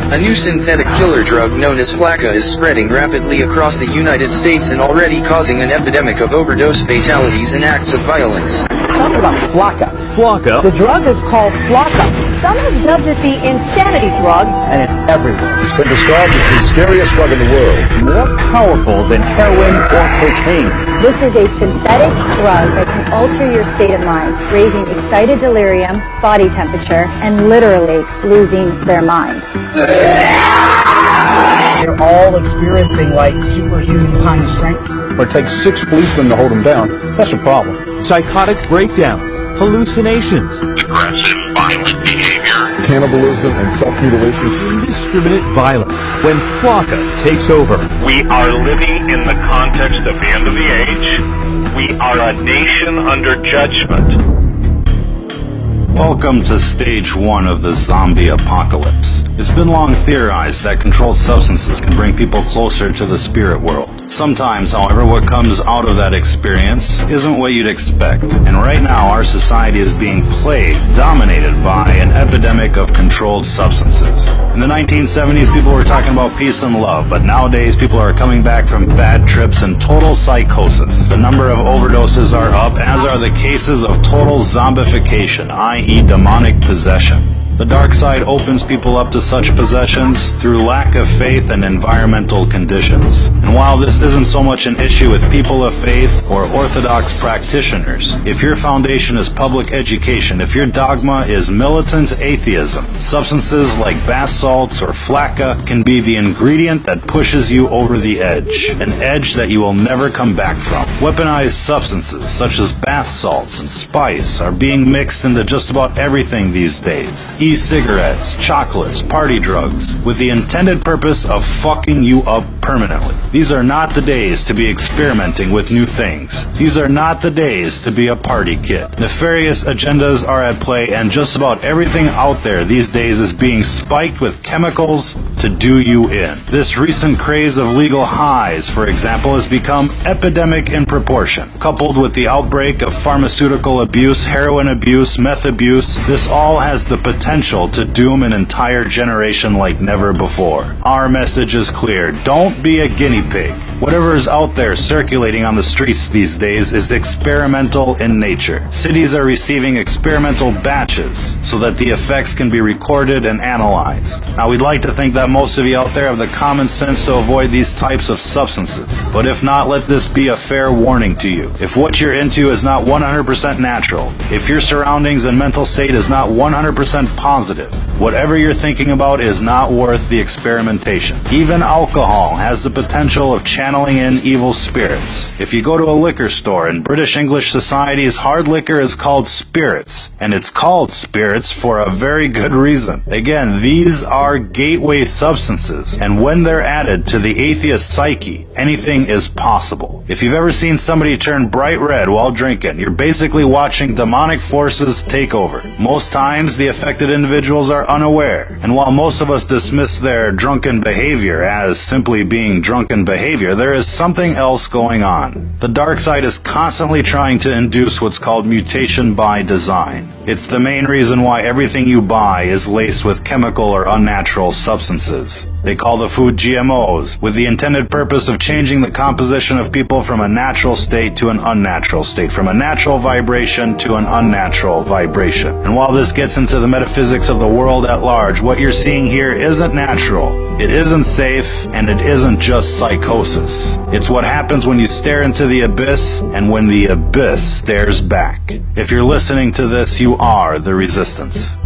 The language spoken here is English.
A new synthetic killer drug known as Flakka is spreading rapidly across the United States and already causing an epidemic of overdose fatalities and acts of violence. Talking about Flakka. Flakka? The drug is called Flakka. Some have dubbed it the insanity drug. And it's everywhere. It's been described as the scariest drug in the world. More powerful than heroin or cocaine. This is a synthetic drug that can alter your state of mind, raising excited delirium, body temperature, and literally losing their mind. They're all experiencing like superhuman kind of strength. Or it takes 6 policemen to hold him down. That's a problem. Psychotic breakdowns, hallucinations, aggressive, violent behavior, Cannibalism and self-mutilation. indiscriminate violence when Flakka takes over. We are living in the context of the end of the age. We are a nation under judgment. Welcome to stage 1 of the zombie apocalypse. It's been long theorized that controlled substances can bring people closer to the spirit world. Sometimes, however, what comes out of that experience isn't what you'd expect. And right now, our society is being plagued, dominated by an epidemic of controlled substances. In the 1970s, people were talking about peace and love, but nowadays people are coming back from bad trips and total psychosis. The number of overdoses are up, as are the cases of total zombification, i.e. demonic possession. The dark side opens people up to such possessions through lack of faith and environmental conditions. And while this isn't so much an issue with people of faith or orthodox practitioners, if your foundation is public education, if your dogma is militant atheism, substances like bath salts or Flakka can be the ingredient that pushes you over the edge, an edge that you will never come back from. Weaponized substances such as bath salts and spice are being mixed into just about everything these days. E-cigarettes, chocolates, party drugs, with the intended purpose of fucking you up permanently. These are not the days to be experimenting with new things. These are not the days to be a party kid. Nefarious agendas are at play, and just about everything out there these days is being spiked with chemicals to do you in. This recent craze of legal highs, for example, has become epidemic in proportion. Coupled with the outbreak of pharmaceutical abuse, heroin abuse, meth abuse, this all has the potential to doom an entire generation like never before. Our message is clear. Don't be a guinea pig. Whatever is out there circulating on the streets these days is experimental in nature. Cities are receiving experimental batches so that the effects can be recorded and analyzed. Now, we'd like to think that most of you out there have the common sense to avoid these types of substances. But if not, let this be a fair warning to you. If what you're into is not 100% natural, if your surroundings and mental state is not 100% positive, whatever you're thinking about is not worth the experimentation. Even alcohol has the potential of channeling in evil spirits. If you go to a liquor store in British English societies, hard liquor is called spirits, and it's called spirits for a very good reason. Again, these are gateway substances, and when they're added to the atheist psyche, anything is possible. If you've ever seen somebody turn bright red while drinking, you're basically watching demonic forces take over. Most times, the affected individuals are unaware, and while most of us dismiss their drunken behavior as simply being drunken behavior, there is something else going on. The dark side is constantly trying to induce what's called mutation by design. It's the main reason why everything you buy is laced with chemical or unnatural substances. They call the food GMOs, with the intended purpose of changing the composition of people from a natural state to an unnatural state, from a natural vibration to an unnatural vibration. And while this gets into the metaphysics of the world at large, what you're seeing here isn't natural, it isn't safe, and it isn't just psychosis. It's what happens when you stare into the abyss, and when the abyss stares back. If you're listening to this, you are the resistance.